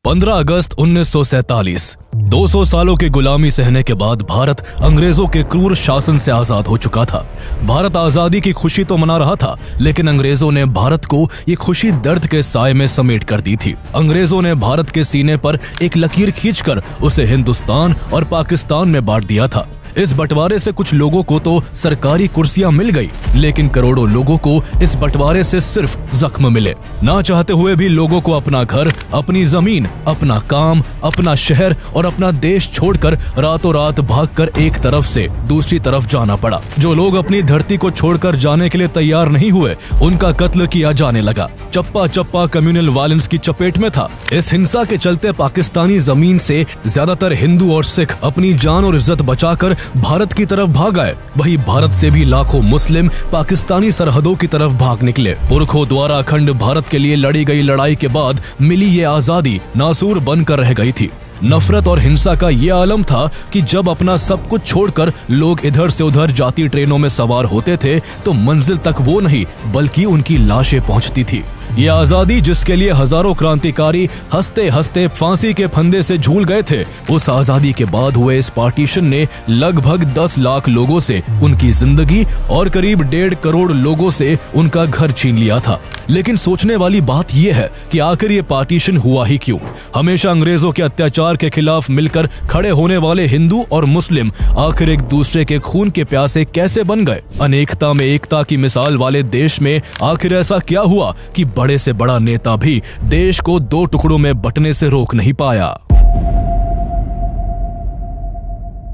15 अगस्त 1947 200 सालों की गुलामी सहने के बाद भारत अंग्रेजों के क्रूर शासन से आजाद हो चुका था। भारत आजादी की खुशी तो मना रहा था, लेकिन अंग्रेजों ने भारत को ये खुशी दर्द के साए में समेट कर दी थी। अंग्रेजों ने भारत के सीने पर एक लकीर खींचकर उसे हिंदुस्तान और पाकिस्तान में बांट दिया था। इस बंटवारे से कुछ लोगों को तो सरकारी कुर्सियां मिल गई, लेकिन करोड़ों लोगों को इस बंटवारे से सिर्फ जख्म मिले। ना चाहते हुए भी लोगों को अपना घर, अपनी जमीन, अपना काम, अपना शहर और अपना देश छोड़कर रातों रात भागकर एक तरफ से दूसरी तरफ जाना पड़ा। जो लोग अपनी धरती को छोड़कर जाने के लिए तैयार नहीं हुए, उनका कत्ल किया जाने लगा। चप्पा चप्पा कम्युनल वायलेंस की चपेट में था। इस हिंसा के चलते पाकिस्तानी जमीन से ज्यादातर हिंदू और सिख अपनी जान और इज्जत बचाकर भारत की तरफ भाग आए। वहीं भारत से भी लाखों मुस्लिम पाकिस्तानी सरहदों की तरफ भाग निकले। पुरखों द्वारा अखंड भारत के लिए लड़ी गई लड़ाई के बाद मिली ये आजादी नासूर बनकर रह गई थी। नफरत और हिंसा का ये आलम था कि जब अपना सब कुछ छोड़कर लोग इधर से उधर जाती ट्रेनों में सवार होते थे तो मंजिल तक वो नहीं बल्कि उनकी लाशें पहुंचती थी। ये आजादी जिसके लिए हजारों क्रांतिकारी हंसते हंसते फांसी के फंदे से झूल गए थे, उस आजादी के बाद हुए इस पार्टीशन ने लगभग 10 लाख लोगों से उनकी जिंदगी और करीब 1.5 करोड़ लोगों से उनका घर छीन लिया था। लेकिन सोचने वाली बात यह है कि आखिर ये पार्टीशन हुआ ही क्यों? हमेशा अंग्रेजों के अत्याचार के खिलाफ मिलकर खड़े होने वाले हिंदू और मुस्लिम आखिर एक दूसरे के खून के प्यासे कैसे बन गए? अनेकता में एकता की मिसाल वाले देश में आखिर ऐसा क्या हुआ कि बड़े से बड़ा नेता भी देश को 2 टुकड़ों में बंटने से रोक नहीं पाया?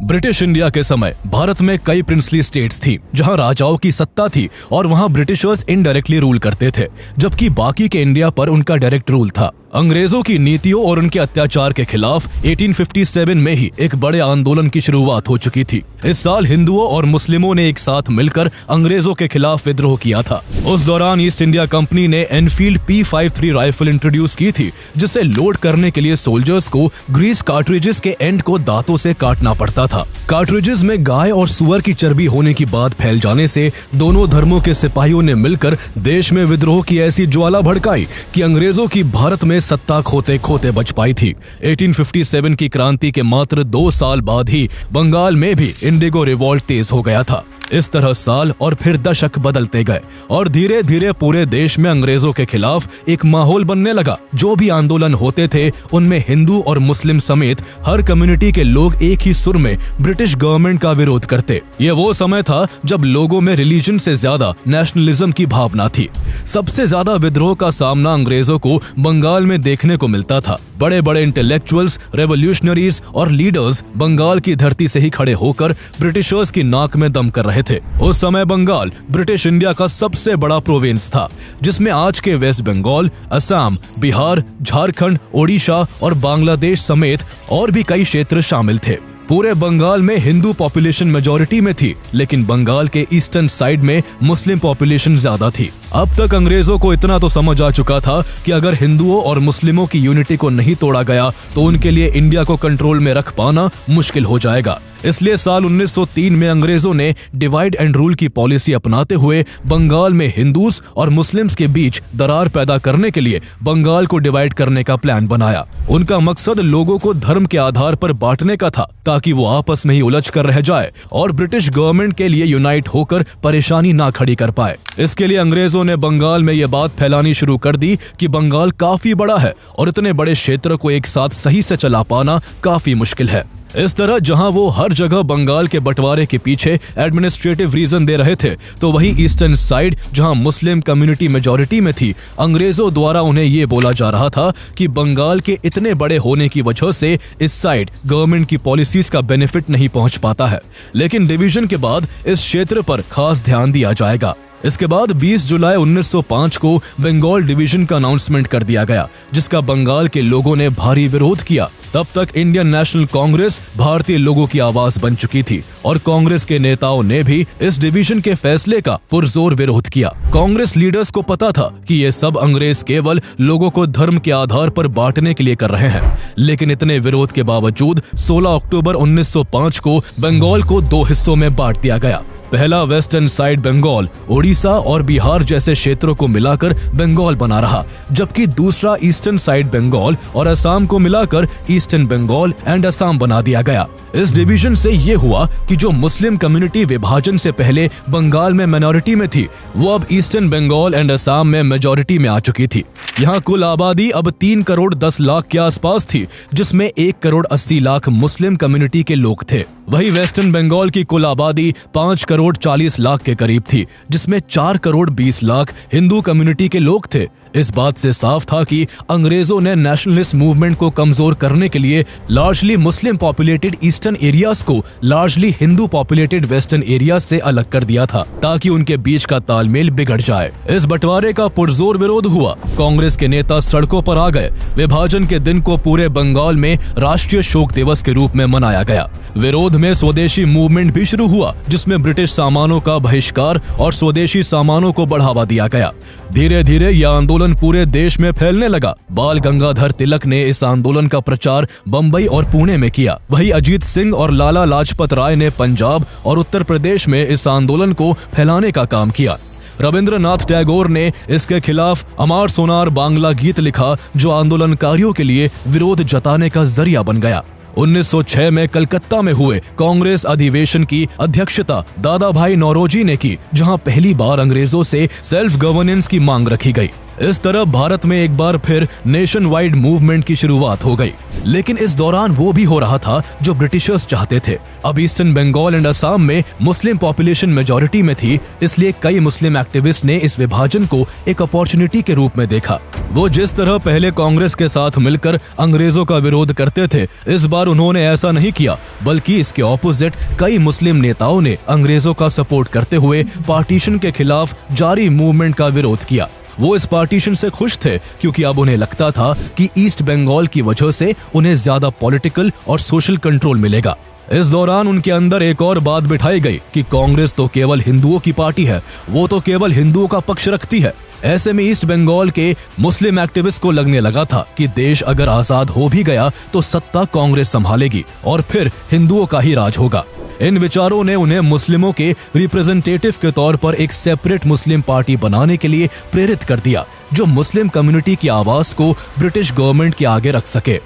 ब्रिटिश इंडिया के समय भारत में कई प्रिंसली स्टेट्स थी जहां राजाओं की सत्ता थी और वहां ब्रिटिशर्स इनडायरेक्टली रूल करते थे, जबकि बाकी के इंडिया पर उनका डायरेक्ट रूल था। अंग्रेजों की नीतियों और उनके अत्याचार के खिलाफ 1857 में ही एक बड़े आंदोलन की शुरुआत हो चुकी थी। इस साल हिंदुओं और मुस्लिमों ने एक साथ मिलकर अंग्रेजों के खिलाफ विद्रोह किया था। उस दौरान ईस्ट इंडिया कंपनी ने एनफील्ड P53 राइफल इंट्रोड्यूस की थी, जिसे लोड करने के लिए सोल्जर्स को ग्रीस कार्ट्रिजेस के एंड को दांतों से काटना पड़ता था। कार्ट्रिजेस में गाय और सुअर की चर्बी होने की बात फैल जाने से दोनों धर्मों के सिपाहियों ने मिलकर देश में विद्रोह की ऐसी ज्वाला भड़काई कि अंग्रेजों की भारत में सत्ता खोते खोते बच पाई थी। 1857 की क्रांति के मात्र 2 साल बाद ही बंगाल में भी इंडिगो रिवॉल्ट तेज हो गया था। इस तरह साल और फिर दशक बदलते गए और धीरे धीरे पूरे देश में अंग्रेजों के खिलाफ एक माहौल बनने लगा। जो भी आंदोलन होते थे उनमें हिंदू और मुस्लिम समेत हर कम्युनिटी के लोग एक ही सुर में ब्रिटिश गवर्नमेंट का विरोध करते। ये वो समय था जब लोगों में रिलीजन से ज्यादा नेशनलिज्म की भावना थी। सबसे ज्यादा विद्रोह का सामना अंग्रेजों को बंगाल में देखने को मिलता था। बड़े बड़े इंटेलेक्चुअल्स, रेवोल्यूशनरीज और लीडर्स बंगाल की धरती से ही खड़े होकर ब्रिटिशर्स की नाक में दम कर रहे थे। उस समय बंगाल ब्रिटिश इंडिया का सबसे बड़ा प्रोविंस था, जिसमें आज के वेस्ट बंगाल, असम, बिहार, झारखंड, ओडिशा और बांग्लादेश समेत और भी कई क्षेत्र शामिल थे। पूरे बंगाल में हिंदू पॉपुलेशन मेजॉरिटी में थी, लेकिन बंगाल के ईस्टर्न साइड में मुस्लिम पॉपुलेशन ज्यादा थी। अब तक अंग्रेजों को इतना तो समझ आ चुका था कि अगर हिंदुओं और मुस्लिमों की यूनिटी को नहीं तोड़ा गया तो उनके लिए इंडिया को कंट्रोल में रख पाना मुश्किल हो जाएगा। इसलिए साल 1903 में अंग्रेजों ने डिवाइड एंड रूल की पॉलिसी अपनाते हुए बंगाल में हिंदूस और मुस्लिम्स के बीच दरार पैदा करने के लिए बंगाल को डिवाइड करने का प्लान बनाया। उनका मकसद लोगों को धर्म के आधार पर बांटने का था, ताकि वो आपस में ही उलझ कर रह जाए और ब्रिटिश गवर्नमेंट के लिए यूनाइट होकर परेशानी ना खड़ी कर पाए। इसके लिए अंग्रेजों ने बंगाल में यह बात फैलानी शुरू कर दी कि बंगाल काफी बड़ा है और इतने बड़े क्षेत्र को एक साथ सही से चला पाना काफी मुश्किल है। इस तरह जहां वो हर जगह बंगाल के बंटवारे के पीछे एडमिनिस्ट्रेटिव रीजन दे रहे थे, तो वही ईस्टर्न साइड जहां मुस्लिम कम्युनिटी मेजॉरिटी में थी, अंग्रेजों द्वारा उन्हें ये बोला जा रहा था कि बंगाल के इतने बड़े होने की वजह से इस साइड गवर्नमेंट की पॉलिसीज का बेनिफिट नहीं पहुंच पाता है। लेकिन डिवीजन के बाद इस क्षेत्र पर खास ध्यान दिया जाएगा। इसके बाद 20 जुलाई 1905 को बंगाल डिवीजन का अनाउंसमेंट कर दिया गया, जिसका बंगाल के लोगों ने भारी विरोध किया। तब तक इंडियन नेशनल कांग्रेस भारतीय लोगों की आवाज बन चुकी थी और कांग्रेस के नेताओं ने भी इस डिवीजन के फैसले का पुरजोर विरोध किया। कांग्रेस लीडर्स को पता था कि ये सब अंग्रेज केवल लोगों को धर्म के आधार पर बांटने के लिए कर रहे हैं, लेकिन इतने विरोध के बावजूद 16 अक्टूबर 1905 को बंगाल को 2 हिस्सों में बांट दिया गया। पहला वेस्टर्न साइड बंगाल ओडिशा और बिहार जैसे क्षेत्रों को मिलाकर बंगाल बना रहा, जबकि दूसरा ईस्टर्न साइड बंगाल और असम को मिलाकर ईस्टर्न बंगाल एंड असम बना दिया गया। इस डिवीजन से ये हुआ कि जो मुस्लिम कम्युनिटी विभाजन से पहले बंगाल में माइनॉरिटी में थी, वो अब ईस्टर्न बंगाल एंड असम में मेजॉरिटी में आ चुकी थी। यहाँ कुल आबादी अब 3 करोड़ 10 लाख के आसपास थी, जिसमें 1 करोड़ 80 लाख मुस्लिम कम्युनिटी के लोग थे। वही वेस्टर्न बंगाल की कुल आबादी 5 करोड़ 40 लाख के करीब थी, जिसमें 4 करोड़ 20 लाख हिंदू कम्युनिटी के लोग थे। इस बात से साफ था कि अंग्रेजों ने नेशनलिस्ट मूवमेंट को कमजोर करने के लिए लार्जली मुस्लिम पॉपुलेटेड ईस्टर्न एरियाज को largely Hindu populated western areas से अलग कर दिया था, ताकि उनके बीच का तालमेल बिगड़ जाए। इस बंटवारे का पुरजोर विरोध हुआ। कांग्रेस के नेता सड़कों पर आ गए। विभाजन के दिन को पूरे बंगाल में राष्ट्रीय शोक दिवस के रूप में मनाया गया। विरोध में स्वदेशी मूवमेंट भी शुरू हुआ, जिसमें ब्रिटिश सामानों का बहिष्कार और स्वदेशी सामानों को बढ़ावा दिया गया। धीरे धीरे यह आंदोलन पूरे देश में फैलने लगा। बाल गंगाधर तिलक ने इस आंदोलन का प्रचार बंबई और पुणे में किया। वही अजीत सिंह और लाला लाजपत राय ने पंजाब और उत्तर प्रदेश में इस आंदोलन को फैलाने का काम किया। रविंद्रनाथ टैगोर ने इसके खिलाफ अमार सोनार बांग्ला गीत लिखा, जो आंदोलनकारियों के लिए विरोध जताने का जरिया बन गया। 1906 में कलकत्ता में हुए कांग्रेस अधिवेशन की अध्यक्षता दादा भाई नौरोजी ने की, जहां पहली बार अंग्रेजों से सेल्फ गवर्नेंस की मांग रखी गई। इस तरह भारत में एक बार फिर नेशन वाइड मूवमेंट की शुरुआत हो गई। लेकिन इस दौरान वो भी हो रहा था जो ब्रिटिशर्स चाहते थे। अब ईस्टर्न बंगाल एंड असम में मुस्लिम पॉपुलेशन मेजॉरिटी में थी, इसलिए कई मुस्लिम एक्टिविस्ट ने इस विभाजन को एक अपॉर्चुनिटी के रूप में देखा। वो जिस तरह पहले कांग्रेस के साथ मिलकर अंग्रेजों का विरोध करते थे, इस बार उन्होंने ऐसा नहीं किया, बल्कि इसके ऑपोजिट कई मुस्लिम नेताओं ने अंग्रेजों का सपोर्ट करते हुए पार्टीशन के खिलाफ जारी मूवमेंट का विरोध किया। वो इस पार्टीशन से खुश थे, क्योंकि अब उन्हें लगता था कि ईस्ट बंगाल की वजह से उन्हें ज्यादा पॉलिटिकल और सोशल कंट्रोल मिलेगा। इस दौरान उनके अंदर एक और बात बिठाई गई कि कांग्रेस तो केवल हिंदुओं की पार्टी है, वो तो केवल हिंदुओं का पक्ष रखती है। ऐसे में ईस्ट बंगाल के मुस्लिम एक्टिविस्ट को लगने लगा था कि देश अगर आजाद हो भी गया तो सत्ता कांग्रेस संभालेगी और फिर हिंदुओं का ही राज होगा। इन विचारों ने उन्हें मुस्लिमों के रिप्रेजेंटेटिव के तौर पर एक सेपरेट मुस्लिम पार्टी बनाने के लिए प्रेरित कर दिया, जो मुस्लिम कम्युनिटी की आवाज को ब्रिटिश गवर्नमेंट के आगे रख सके।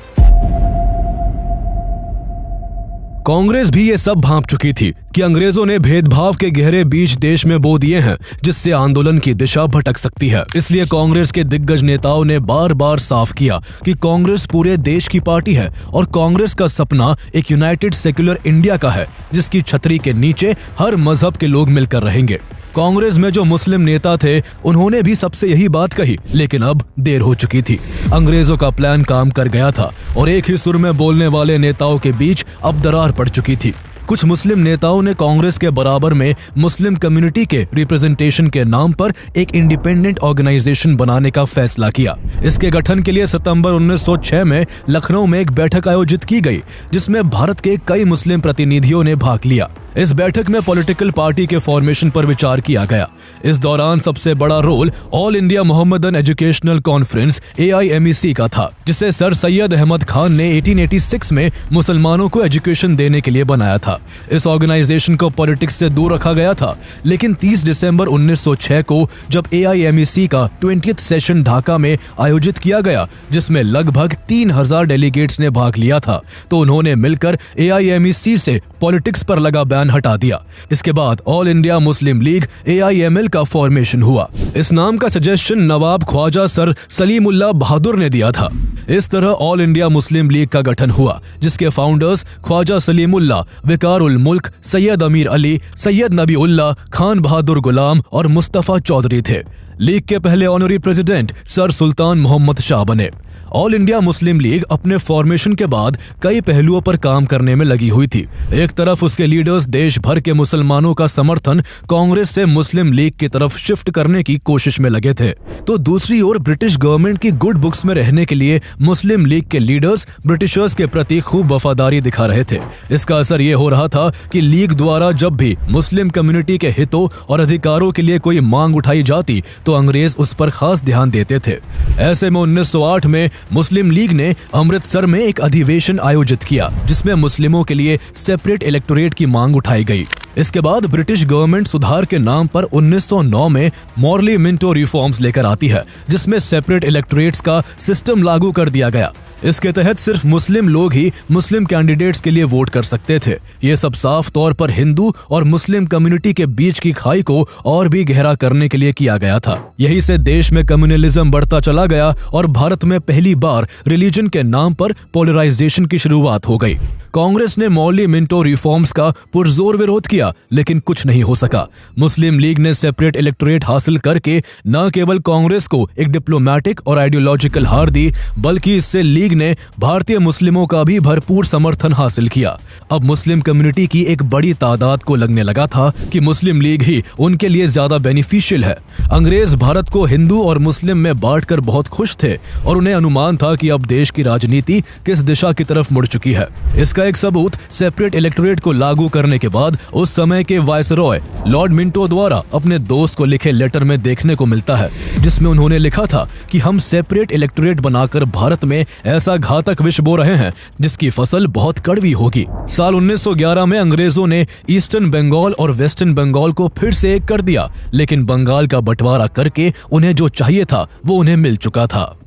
कांग्रेस भी ये सब भांप चुकी थी कि अंग्रेजों ने भेदभाव के गहरे बीज देश में बो दिए हैं, जिससे आंदोलन की दिशा भटक सकती है। इसलिए कांग्रेस के दिग्गज नेताओं ने बार बार साफ किया कि कांग्रेस पूरे देश की पार्टी है और कांग्रेस का सपना एक यूनाइटेड सेक्युलर इंडिया का है, जिसकी छतरी के नीचे हर मजहब के लोग मिलकर रहेंगे। कांग्रेस में जो मुस्लिम नेता थे, उन्होंने भी सबसे यही बात कही, लेकिन अब देर हो चुकी थी। अंग्रेजों का प्लान काम कर गया था और एक ही सुर में बोलने वाले नेताओं के बीच अब दरार पड़ चुकी थी। कुछ मुस्लिम नेताओं ने कांग्रेस के बराबर में मुस्लिम कम्युनिटी के रिप्रेजेंटेशन के नाम पर एक इंडिपेंडेंट ऑर्गेनाइजेशन बनाने का फैसला किया। इसके गठन के लिए सितंबर 1906 में लखनऊ में एक बैठक आयोजित की गई, जिसमें भारत के कई मुस्लिम प्रतिनिधियों ने भाग लिया। इस बैठक में पॉलिटिकल पार्टी के फॉर्मेशन पर विचार किया गया। इस दौरान सबसे बड़ा role All India Mohammedan Educational Conference AIMEC का था, जिसे सर सैयद अहमद खान ने 1886 में मुसलमानों को एजुकेशन देने के लिए बनाया था। इस ऑर्गेनाइजेशन को पॉलिटिक्स से दूर रखा गया था, लेकिन 30 दिसंबर 1906 को जब AIMEC का 20th सेशन ढाका में आयोजित किया गया, जिसमें लगभग 3000 डेलीगेट्स ने भाग लिया था, तो उन्होंने मिलकर AIMEC से पॉलिटिक्स पर लगा बैन हटा दिया। इसके बाद all India Muslim league AIML का फॉर्मेशन हुआ। इस नाम का सजेशन नवाब ख्वाजा सर सलीमुल्लाह बहादुर ने दिया था। इस तरह ऑल इंडिया मुस्लिम लीग का गठन हुआ, जिसके फाउंडर्स ख्वाजा सलीमुल्लाह, विकारुल मुल्क, सैयद अमीर अली, सैयद नबीउल्लाह, खान बहादुर गुलाम और मुस्तफा चौधरी थे। लीग के पहले ऑनरी प्रेसिडेंट सर सुल्तान मोहम्मद शाह बने। ऑल इंडिया मुस्लिम लीग अपने फॉर्मेशन के बाद कई पहलुओं पर काम करने में लगी हुई थी। एक तरफ उसके लीडर्स देश भर के मुसलमानों का समर्थन कांग्रेस से मुस्लिम लीग की तरफ शिफ्ट करने की कोशिश में लगे थे, तो दूसरी ओर ब्रिटिश गवर्नमेंट की गुड बुक्स में रहने के लिए मुस्लिम लीग के लीडर्स ब्रिटिशर्स के प्रति खूब वफादारी दिखा रहे थे। इसका असर ये हो रहा था कि लीग द्वारा जब भी मुस्लिम कम्युनिटी के हितों और अधिकारों के लिए कोई मांग उठाई जाती, तो अंग्रेज उस पर खास ध्यान देते थे। ऐसे में 1908 में मुस्लिम लीग ने अमृतसर में एक अधिवेशन आयोजित किया, जिसमें मुस्लिमों के लिए सेपरेट इलेक्टोरेट की मांग उठाई गई। इसके बाद ब्रिटिश गवर्नमेंट सुधार के नाम पर 1909 में मॉर्ली मिंटो रिफॉर्म्स लेकर आती है, जिसमें सेपरेट इलेक्टोरेट्स का सिस्टम लागू कर दिया गया। इसके तहत सिर्फ मुस्लिम लोग ही मुस्लिम कैंडिडेट्स के लिए वोट कर सकते थे। ये सब साफ तौर पर हिंदू और मुस्लिम कम्युनिटी के बीच की खाई को और भी गहरा करने के लिए किया गया था। यही से देश में कम्युनलिज्म बढ़ता चला गया और भारत में पहली बार रिलीजन के नाम पर पोलराइजेशन की शुरुआत हो गई। कांग्रेस ने मॉर्ली मिंटो रिफॉर्म्स का पुरजोर विरोध किया, लेकिन कुछ नहीं हो सका। मुस्लिम लीग ने सेपरेट इलेक्टोरेट हासिल करके न केवल कांग्रेस को एक डिप्लोमेटिक और आइडियोलॉजिकल हार दी, बल्कि इससे लीग ने भारतीय मुस्लिमों का भी भरपूर समर्थन हासिल किया। अब मुस्लिम कम्युनिटी की एक बड़ी तादाद को लगने लगा था कि मुस्लिम लीग ही उनके लिए ज्यादा बेनिफिशियल है। अंग्रेज भारत को हिंदू और मुस्लिम में बांटकर बहुत खुश थे और उन्हें अनुमान था कि अब देश की राजनीति किस दिशा की तरफ मुड़ चुकी है। इसका एक सबूत सेपरेट इलेक्टोरेट को लागू करने के बाद उस समय के वायसरॉय लॉर्ड मिंटो द्वारा अपने दोस्त को लिखे लेटर में देखने को मिलता है, जिसमें उन्होंने लिखा था कि हम सेपरेट इलेक्टोरेट बनाकर भारत में ऐसा घातक विष बो रहे हैं जिसकी फसल बहुत कड़वी होगी। साल 1911 में अंग्रेजों ने ईस्टर्न बंगाल और वेस्टर्न बंगाल को फिर से एक कर दिया, लेकिन बंगाल का बंटवारा करके उन्हें जो चाहिए था वो उन्हें मिल चुका था।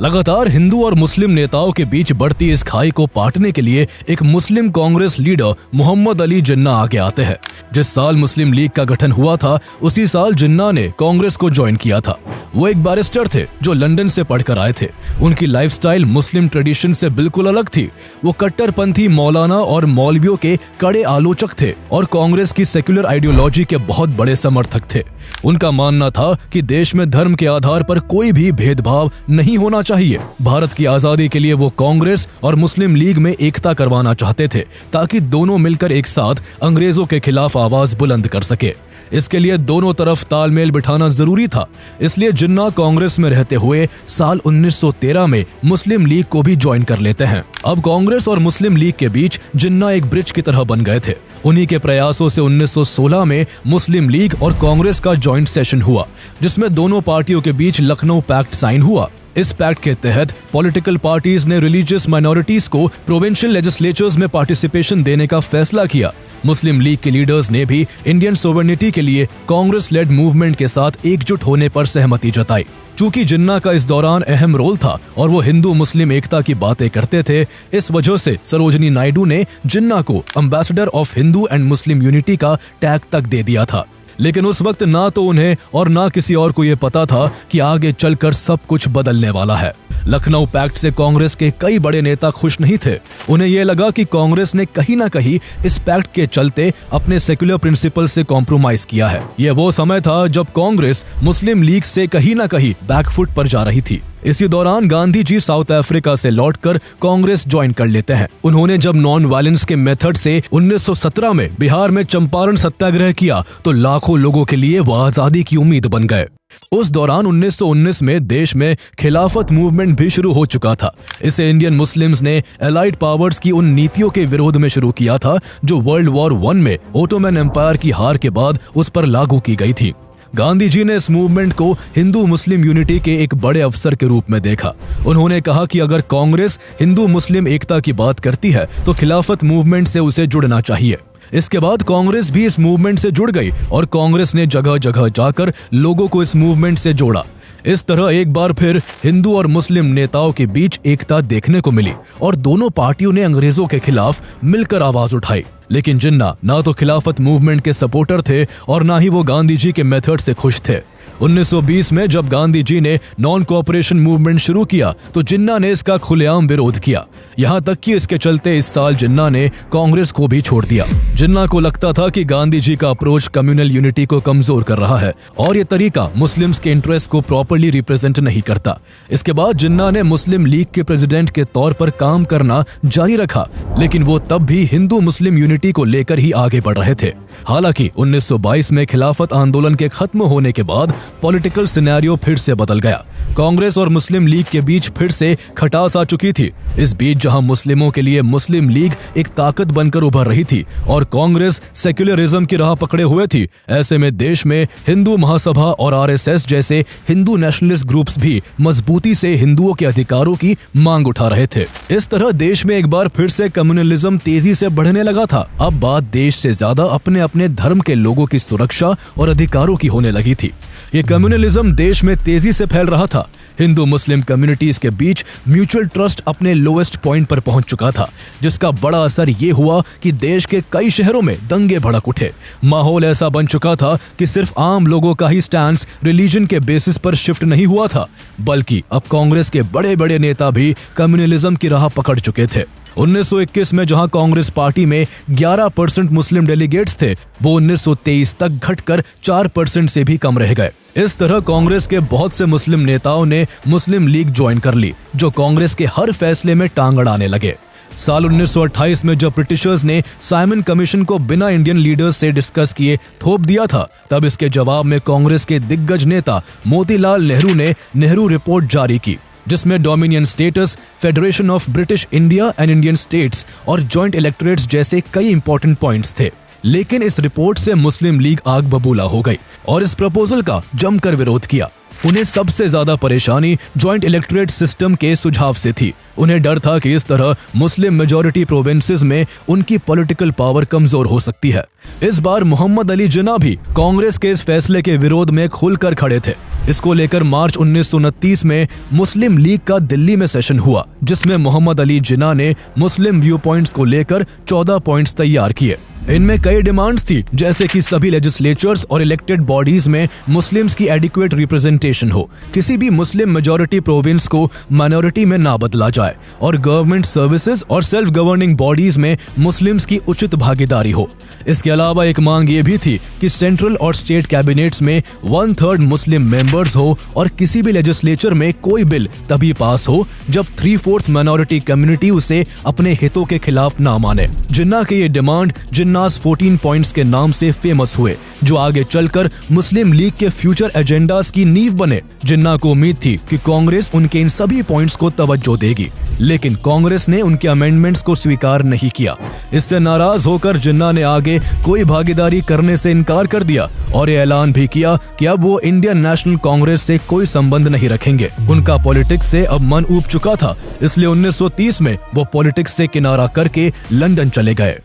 लगातार हिंदू और मुस्लिम नेताओं के बीच बढ़ती इस खाई को पाटने के लिए एक मुस्लिम कांग्रेस लीडर मोहम्मद अली जिन्ना आगे आते हैं। जिस साल मुस्लिम लीग का गठन हुआ था, उसी साल जिन्ना ने कांग्रेस को ज्वाइन किया था। वो एक बैरिस्टर थे जो लंदन से पढ़कर आए थे। उनकी लाइफस्टाइल मुस्लिम ट्रेडिशन से बिल्कुल अलग थी। वो कट्टरपंथी मौलाना और मौलवियों के कड़े आलोचक थे और कांग्रेस की सेक्युलर आइडियोलॉजी के बहुत बड़े समर्थक थे। उनका मानना था कि देश में धर्म के आधार पर कोई भी भेदभाव नहीं होना चाहिए। भारत की आजादी के लिए वो कांग्रेस और मुस्लिम लीग में एकता करवाना चाहते थे, ताकि दोनों मिलकर एक साथ अंग्रेजों के खिलाफ आवाज बुलंद कर सके। इसके लिए दोनों तरफ तालमेल बिठाना जरूरी था। इसलिए जिन्ना कांग्रेस में रहते हुए साल 1913 में मुस्लिम लीग को भी ज्वाइन कर लेते हैं। अब कांग्रेस और मुस्लिम लीग के बीच जिन्ना एक ब्रिज की तरह बन गए थे। उन्हीं के प्रयासों से 1916 में मुस्लिम लीग और कांग्रेस का ज्वाइंट सेशन हुआ, जिसमें दोनों पार्टियों के बीच लखनऊ पैक्ट साइन हुआ। इस पैक्ट के तहत पॉलिटिकल पार्टीज ने रिलीजियस माइनॉरिटीज को प्रोविंशियल लेजिस्लेचर्स में पार्टिसिपेशन देने का फैसला किया। मुस्लिम लीग के लीडर्स ने भी इंडियन सोवरेनिटी के लिए कांग्रेस लेड मूवमेंट के साथ एकजुट होने पर सहमति जताई। चूंकि जिन्ना का इस दौरान अहम रोल था और वो हिंदू मुस्लिम एकता की बातें करते थे, इस वजह से सरोजिनी नायडू ने जिन्ना को ambassador of Hindu and Muslim unity का टैग तक दे दिया था। लेकिन उस वक्त ना तो उन्हें और ना किसी और को ये पता था कि आगे चलकर सब कुछ बदलने वाला है। लखनऊ पैक्ट से कांग्रेस के कई बड़े नेता खुश नहीं थे। उन्हें यह लगा कि कांग्रेस ने कहीं ना कहीं इस पैक्ट के चलते अपने सेक्युलर प्रिंसिपल से कॉम्प्रोमाइज किया है। यह वो समय था जब कांग्रेस मुस्लिम लीग से कहीं ना कहीं बैकफुट पर जा रही थी। इसी दौरान गांधी जी साउथ अफ्रीका से लौटकर कांग्रेस ज्वाइन कर लेते हैं। उन्होंने जब नॉन वायलेंस के मेथड से 1917 में बिहार में चंपारण सत्याग्रह किया तो लाखों लोगों के लिए वो आजादी की उम्मीद बन गए। उस दौरान 1919 में देश में खिलाफत मूवमेंट भी शुरू हो चुका था। इसे इंडियन मुस्लिम्स ने एलाइड पावर्स की उन नीतियों के विरोध में शुरू किया था जो वर्ल्ड वॉर 1 में ओटोमन एम्पायर की हार के बाद उस पर लागू की गई थी। गांधी जी ने इस मूवमेंट को हिंदू मुस्लिम यूनिटी के एक बड़े अवसर के रूप में देखा। उन्होंने कहा कि अगर कांग्रेस हिंदू मुस्लिम एकता की बात करती है तो खिलाफत मूवमेंट से उसे जुड़ना चाहिए। इसके बाद कांग्रेस भी इस मूवमेंट से जुड़ गई और कांग्रेस ने जगह जगह जाकर लोगों को इस मूवमेंट से जोड़ा। इस तरह एक बार फिर हिंदू और मुस्लिम नेताओं के बीच एकता देखने को मिली और दोनों पार्टियों ने अंग्रेजों के खिलाफ मिलकर आवाज उठाई। लेकिन जिन्ना ना तो खिलाफत मूवमेंट के सपोर्टर थे और ना ही वो गांधी जी के मेथड से खुश थे। 1920 में जब गांधी जी ने नॉन कोऑपरेशन मूवमेंट शुरू किया तो जिन्ना ने इसका खुलेआम विरोध किया। यहाँ तक कि इसके चलते इस साल जिन्ना ने कांग्रेस को भी छोड़ दिया। जिन्ना को लगता था कि गांधी जी का अप्रोच कम्युनल यूनिटी को कमजोर कर रहा है और ये तरीका मुस्लिम्स के इंटरेस्ट को प्रॉपर्ली रिप्रेजेंट नहीं करता। इसके बाद जिन्ना ने मुस्लिम लीग के प्रेसिडेंट के तौर पर काम करना जारी रखा, लेकिन वो तब भी हिंदू मुस्लिम यूनिटी को लेकर ही आगे बढ़ रहे थे। हालांकि 1922 में खिलाफत आंदोलन के खत्म होने के बाद पॉलिटिकल सिनेरियो फिर से बदल गया। कांग्रेस और मुस्लिम लीग के बीच फिर से खटास आ चुकी थी। इस बीच जहां मुस्लिमों के लिए मुस्लिम लीग एक ताकत बनकर उभर रही थी और कांग्रेस सेक्युलरिज्म की राह पकड़े हुए थी, ऐसे में देश में हिंदू महासभा और आरएसएस जैसे हिंदू नेशनलिस्ट ग्रुप्स भी मजबूती से हिंदुओं के अधिकारों की मांग उठा रहे थे। इस तरह देश में एक बार फिर से कम्युनलिज्म तेजी से बढ़ने लगा था। अब बात देश से ज्यादा अपने अपने धर्म के लोगों की सुरक्षा और अधिकारों की होने लगी थी। ये कम्युनलिज्म देश में तेजी से फैल रहा था। हिंदू मुस्लिम कम्युनिटीज के बीच म्यूचुअल ट्रस्ट अपने लोएस्ट पॉइंट पर पहुंच चुका था, जिसका बड़ा असर ये हुआ कि देश के कई शहरों में दंगे भड़क उठे। माहौल ऐसा बन चुका था कि सिर्फ आम लोगों का ही स्टैंड रिलीजन के बेसिस पर शिफ्ट नहीं हुआ था, बल्कि अब कांग्रेस के बड़े बड़े नेता भी कम्युनलिज्म की राह पकड़ चुके थे। 1921 में जहां कांग्रेस पार्टी में 11% मुस्लिम डेलीगेट्स थे, वो 1923 तक घटकर 4% से भी कम रह गए। इस तरह कांग्रेस के बहुत से मुस्लिम नेताओं ने मुस्लिम लीग ज्वाइन कर ली, जो कांग्रेस के हर फैसले में टांग अड़ाने लगे। साल 1928 में जब ब्रिटिशर्स ने साइमन कमीशन को बिना इंडियन लीडर्स से डिस्कस किए थोप दिया था, तब इसके जवाब में कांग्रेस के दिग्गज नेता मोतीलाल नेहरू ने नेहरू रिपोर्ट जारी की, जिसमें dominion status, federation of British India and Indian states और जॉइंट इलेक्टोरेट्स जैसे कई इंपॉर्टेंट पॉइंट्स थे। लेकिन इस रिपोर्ट से मुस्लिम लीग आग बबूला हो गई और इस प्रपोजल का जमकर विरोध किया। उन्हें सबसे ज्यादा परेशानी जॉइंट इलेक्टोरेट सिस्टम के सुझाव से थी। उन्हें डर था कि इस तरह मुस्लिम मेजॉरिटी प्रोविंसेस में उनकी पॉलिटिकल पावर कमजोर हो सकती है। इस बार मोहम्मद अली जिन्ना भी कांग्रेस के इस फैसले के विरोध में खुलकर खड़े थे। इसको लेकर मार्च 1929 में मुस्लिम लीग का दिल्ली में सेशन हुआ, जिसमें मोहम्मद अली जिन्ना ने मुस्लिम व्यू पॉइंट्स को लेकर 14 पॉइंट्स तैयार किए। इनमें कई डिमांड्स थी, जैसे कि सभी लेजिस्लेचर्स और इलेक्टेड बॉडीज में मुस्लिम्स की एडिक्वेट रिप्रेजेंटेशन हो, किसी भी मुस्लिम मेजॉरिटी प्रोविंस को माइनॉरिटी में ना बदला जाए और गवर्नमेंट सर्विसेज और सेल्फ गवर्निंग बॉडीज में मुस्लिम्स की उचित भागीदारी हो। इसके अलावा एक मांग ये भी थी कि सेंट्रल और स्टेट कैबिनेट्स में 1/3 मुस्लिम मेंबर्स हो और किसी भी लेजिस्लेचर में कोई बिल तभी पास हो जब 3/4 माइनॉरिटी कम्युनिटी उसे अपने हितों के खिलाफ ना माने। जिन्ना के ये डिमांड जिन्नास 14 पॉइंट्स के नाम से फेमस हुए, जो आगे चलकर मुस्लिम लीग के फ्यूचर एजेंडास की नींव बने। जिन्ना को उम्मीद थी कि कांग्रेस उनके इन सभी पॉइंट्स को तवज्जो देगी, लेकिन कांग्रेस ने उनके अमेंडमेंट्स को स्वीकार नहीं किया। इससे नाराज होकर जिन्ना ने आगे कोई भागीदारी करने से इनकार कर दिया और ये ऐलान भी किया कि अब वो इंडियन नेशनल कांग्रेस से कोई संबंध नहीं रखेंगे। उनका पॉलिटिक्स से अब मन ऊब चुका था, इसलिए 1930 में वो पॉलिटिक्स से किनारा करके लंदन चले गए।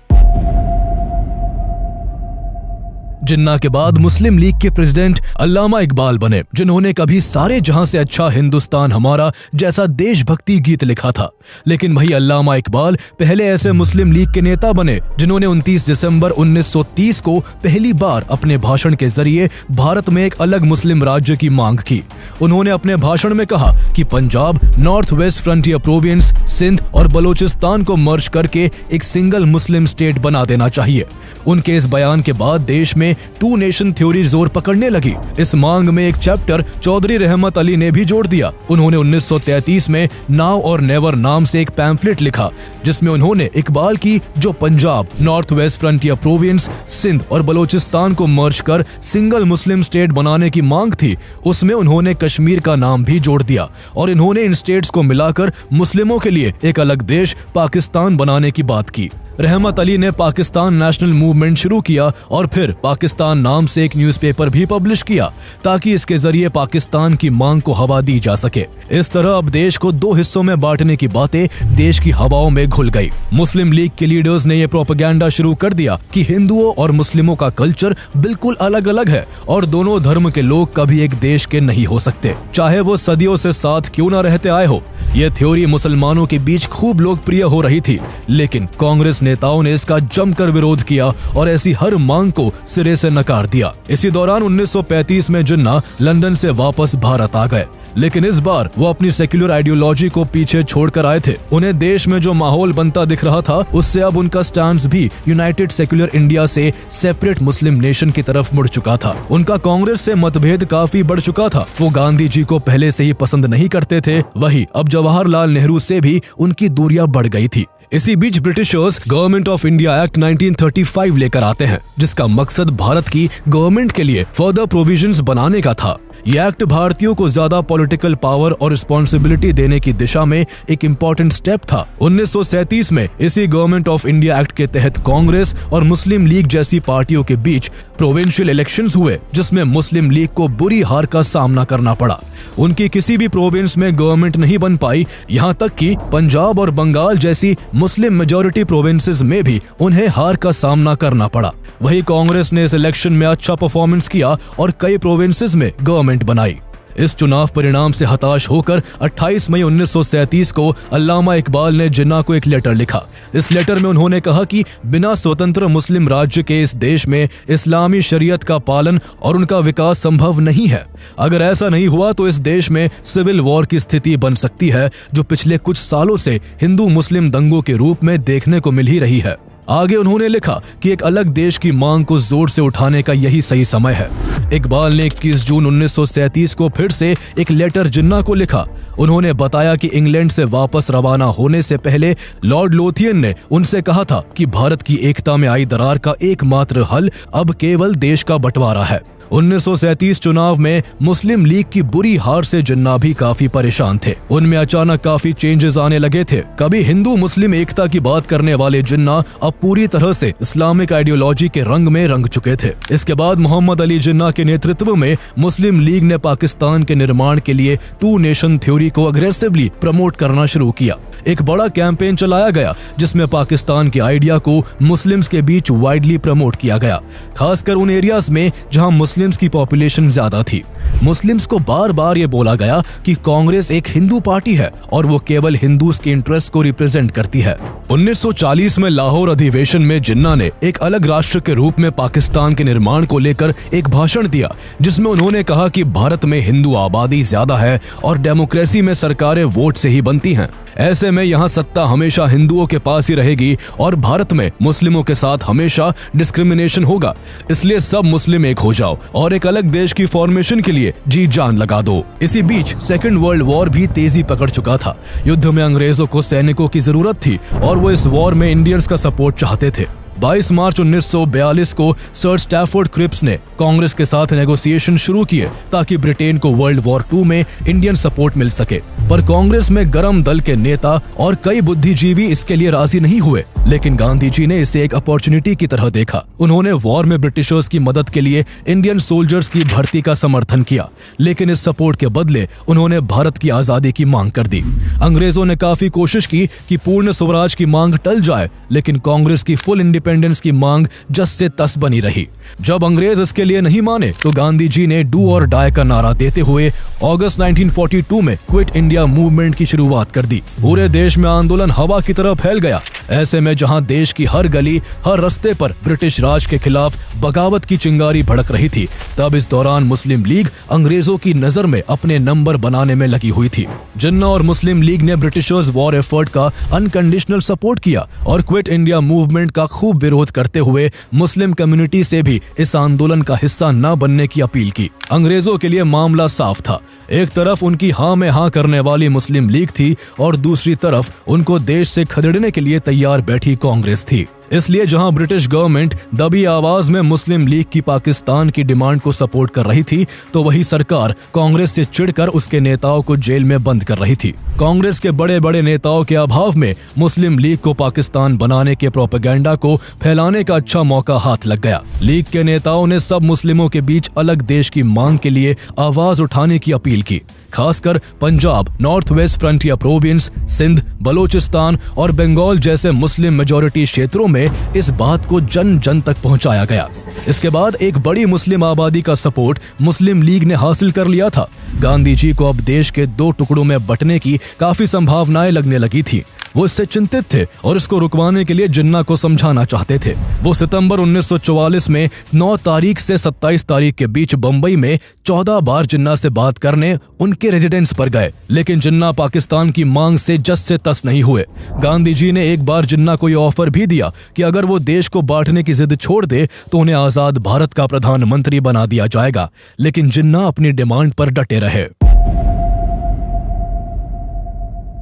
जिन्ना के बाद मुस्लिम लीग के प्रेसिडेंट अल्लामा इकबाल बने, जिन्होंने कभी सारे जहां से अच्छा हिंदुस्तान हमारा जैसा देशभक्ति गीत लिखा था। लेकिन वही अल्लामा इकबाल पहले ऐसे मुस्लिम लीग के नेता बने जिन्होंने 29 दिसंबर 1930 को पहली बार अपने भाषण के जरिए भारत में एक अलग मुस्लिम राज्य की मांग की। उन्होंने अपने भाषण में कहा कि Punjab, North West Frontier Province, Sindh और बलोचिस्तान को मर्ज करके एक सिंगल मुस्लिम स्टेट बना देना चाहिए। उनके इस बयान के बाद देश में 2 नेशन थ्योरी जोर पकड़ने लगी। इस मांग में एक चैप्टर चौधरी रहमत अली ने भी जोड़ दिया। उन्होंने 1933 में नाउ और नेवर नाम से एक पैम्फलेट लिखा, जिसमें उन्होंने इकबाल की जो Punjab, North West Frontier Province, Sindh और बलोचिस्तान को मर्ज कर सिंगल मुस्लिम स्टेट बनाने की मांग थी, उसमें उन्होंने कश्मीर का नाम भी जोड़ दिया और इन्होंने इन स्टेट्स को मिलाकर मुस्लिमों के लिए एक अलग देश पाकिस्तान बनाने की बात की। रहमत अली ने पाकिस्तान नेशनल मूवमेंट शुरू किया और फिर पाकिस्तान नाम से एक न्यूज़पेपर भी पब्लिश किया, ताकि इसके जरिए पाकिस्तान की मांग को हवा दी जा सके। इस तरह अब देश को 2 हिस्सों में बांटने की बातें देश की हवाओं में घुल गई। मुस्लिम लीग के लीडर्स ने यह प्रोपेगेंडा शुरू कर दिया कि हिंदुओं और मुस्लिमों का कल्चर बिल्कुल अलग अलग है और दोनों धर्म के लोग कभी एक देश के नहीं हो सकते, चाहे वो सदियों से साथ क्यों न रहते आए हो। यह थ्योरी मुसलमानों के बीच खूब लोकप्रिय हो रही थी, लेकिन कांग्रेस नेताओं ने इसका जमकर विरोध किया और ऐसी हर मांग को सिरे से नकार दिया। इसी दौरान 1935 में जिन्ना लंदन से वापस भारत आ गए, लेकिन इस बार वो अपनी सेक्युलर आइडियोलॉजी को पीछे छोड़कर आए थे। उन्हें देश में जो माहौल बनता दिख रहा था, उससे अब उनका स्टैंड भी यूनाइटेड सेक्युलर इंडिया से सेपरेट मुस्लिम नेशन की तरफ मुड़ चुका था। उनका कांग्रेस से मतभेद काफी बढ़ चुका था। वो गांधी जी को पहले से ही पसंद नहीं करते थे, वही अब जवाहरलाल नेहरू से भी उनकी दूरियां बढ़ गई थी। इसी बीच Britishers Government of India Act 1935 लेकर आते हैं, जिसका मकसद भारत की गवर्नमेंट के लिए फर्दर प्रोविजंस बनाने का था। यह एक्ट भारतीयों को ज्यादा पॉलिटिकल पावर और रिस्पॉन्सिबिलिटी देने की दिशा में एक इम्पोर्टेंट स्टेप था। 1937 में इसी गवर्नमेंट ऑफ इंडिया एक्ट के तहत कांग्रेस और मुस्लिम लीग जैसी पार्टियों के बीच प्रोविंशियल इलेक्शंस हुए, जिसमें मुस्लिम लीग को बुरी हार का सामना करना पड़ा। उनकी किसी भी प्रोविंस में गवर्नमेंट नहीं बन पाई, यहाँ तक कि पंजाब और बंगाल जैसी मुस्लिम मेजॉरिटी प्रोविंसेस में भी उन्हें हार का सामना करना पड़ा। वही कांग्रेस ने इस इलेक्शन में अच्छा परफॉर्मेंस किया और कई प्रोविंसेस में गवर्नमेंट बनाई। इस चुनाव परिणाम से हताश होकर 28 मई 1937 को अल्लामा इकबाल ने जिन्ना को एक लेटर लिखा। इस लेटर में उन्होंने कहा कि बिना स्वतंत्र मुस्लिम राज्य के इस देश में इस्लामी शरीयत का पालन और उनका विकास संभव नहीं है। अगर ऐसा नहीं हुआ तो इस देश में सिविल वॉर की स्थिति बन सकती है, जो पिछले कुछ सालों से हिंदू मुस्लिम दंगों के रूप में देखने को मिल ही रही है। आगे उन्होंने लिखा कि एक अलग देश की मांग को जोर से उठाने का यही सही समय है। इकबाल ने 21 जून 1937 को फिर से एक लेटर जिन्ना को लिखा। उन्होंने बताया कि इंग्लैंड से वापस रवाना होने से पहले लॉर्ड लोथियन ने उनसे कहा था कि भारत की एकता में आई दरार का एकमात्र हल अब केवल देश का बंटवारा है। 1937 चुनाव में मुस्लिम लीग की बुरी हार से जिन्ना भी काफी परेशान थे। उनमें अचानक काफी चेंजेस आने लगे थे। कभी हिंदू मुस्लिम एकता की बात करने वाले जिन्ना अब पूरी तरह से इस्लामिक आइडियोलॉजी के रंग में रंग चुके थे। इसके बाद मोहम्मद अली जिन्ना के नेतृत्व में मुस्लिम लीग ने पाकिस्तान के निर्माण के लिए 2 नेशन थ्योरी को अग्रेसिवली प्रमोट करना शुरू किया। एक बड़ा कैंपेन चलाया गया जिसमें पाकिस्तान के आइडिया को मुस्लिम्स के बीच वाइडली प्रमोट किया गया, खासकर उन एरियाज में जहां मुस्लिम्स की पॉपुलेशन ज्यादा थी। मुस्लिम्स को बार बार ये बोला गया कि कांग्रेस एक हिंदू पार्टी है और वो केवल हिंदूज के इंटरेस्ट को रिप्रेजेंट करती है। 1940 में लाहौर अधिवेशन में जिन्ना ने एक अलग राष्ट्र के रूप में पाकिस्तान के निर्माण को लेकर एक भाषण दिया, जिसमें उन्होंने कहा कि भारत में हिंदू आबादी ज्यादा है और डेमोक्रेसी में सरकारें वोट से ही बनती हैं। ऐसे में यहाँ सत्ता हमेशा हिंदुओं के पास ही रहेगी और भारत में मुस्लिमों के साथ हमेशा डिस्क्रिमिनेशन होगा। इसलिए सब मुस्लिम एक हो जाओ और एक अलग देश की फॉर्मेशन के लिए जी जान लगा दो। इसी बीच सेकेंड वर्ल्ड वॉर भी तेजी पकड़ चुका था। युद्ध में अंग्रेजों को सैनिकों की जरूरत थी और वो इस वॉर में इंडियंस का सपोर्ट चाहते थे। 22 मार्च 1942 को सर स्टैफोर्ड क्रिप्स ने कांग्रेस के साथ नेगोशिएशन शुरू किए ताकि ब्रिटेन को वर्ल्ड वॉर 2 में इंडियन सपोर्ट मिल सके, पर कांग्रेस में गरम दल के नेता और कई बुद्धिजीवी इसके लिए राजी नहीं हुए। लेकिन गांधी जी ने इसे एक अपॉर्चुनिटी की तरह देखा। उन्होंने वॉर में ब्रिटिशर्स की मदद के लिए इंडियन सोल्जर्स की भर्ती का समर्थन किया, लेकिन इस सपोर्ट के बदले उन्होंने भारत की आजादी की मांग कर दी। अंग्रेजों ने काफी कोशिश की कि पूर्ण स्वराज की मांग टल जाए, लेकिन कांग्रेस की फुल इंडिपेंडेंस की मांग जस से तस बनी रही। जब अंग्रेज इसके लिए नहीं माने तो गांधी जी ने डू और डाई का नारा देते हुए अगस्त 1942 में क्विट इंडिया मूवमेंट की शुरुआत कर दी। पूरे देश में आंदोलन हवा की तरह फैल गया। ऐसे में जहां देश की हर गली हर रास्ते पर ब्रिटिश राज के खिलाफ बगावत की चिंगारी भड़क रही थी, तब इस दौरान मुस्लिम लीग अंग्रेजों की नजर में अपने नंबर बनाने में लगी हुई थी। जिन्ना और मुस्लिम लीग ने ब्रिटिशर्स वॉर एफर्ट का अनकंडीशनल सपोर्ट किया और क्विट इंडिया मूवमेंट का खूब विरोध करते हुए मुस्लिम कम्युनिटी से भी इस आंदोलन का हिस्सा न बनने की अपील की। अंग्रेजों के लिए मामला साफ था। एक तरफ उनकी हाँ में हाँ करने वाली मुस्लिम लीग थी और दूसरी तरफ उनको देश से खदेड़ने के लिए तैयार बैठी कांग्रेस थी। इसलिए जहां ब्रिटिश गवर्नमेंट दबी आवाज में मुस्लिम लीग की पाकिस्तान की डिमांड को सपोर्ट कर रही थी, तो वही सरकार कांग्रेस से चिढ़कर उसके नेताओं को जेल में बंद कर रही थी। कांग्रेस के बड़े बड़े नेताओं के अभाव में मुस्लिम लीग को पाकिस्तान बनाने के प्रोपेगेंडा को फैलाने का अच्छा मौका हाथ लग गया। लीग के नेताओं ने सब मुस्लिमों के बीच अलग देश की मांग के लिए आवाज उठाने की अपील की। खासकर Punjab, North West Frontier Province, Sindh, Balochistan और बंगाल जैसे मुस्लिम मेजॉरिटी क्षेत्रों में इस बात को जन जन तक पहुंचाया गया। इसके बाद एक बड़ी मुस्लिम आबादी का सपोर्ट मुस्लिम लीग ने हासिल कर लिया था। गांधी जी को अब देश के 2 टुकड़ों में बंटने की काफी संभावनाएं लगने लगी थी। वो इससे चिंतित थे और इसको रुकवाने के लिए जिन्ना को समझाना चाहते थे। वो सितंबर 1944 में 9 तारीख से 27 तारीख के बीच बंबई में 14 बार जिन्ना से बात करने उनके रेजिडेंस पर गए, लेकिन जिन्ना पाकिस्तान की मांग से जस से तस नहीं हुए। गांधी जी ने एक बार जिन्ना को यह ऑफर भी दिया कि अगर वो देश को बांटने की जिद छोड़ दे तो उन्हें आजाद भारत का प्रधानमंत्री बना दिया जाएगा, लेकिन जिन्ना अपनी डिमांड पर डटे रहे।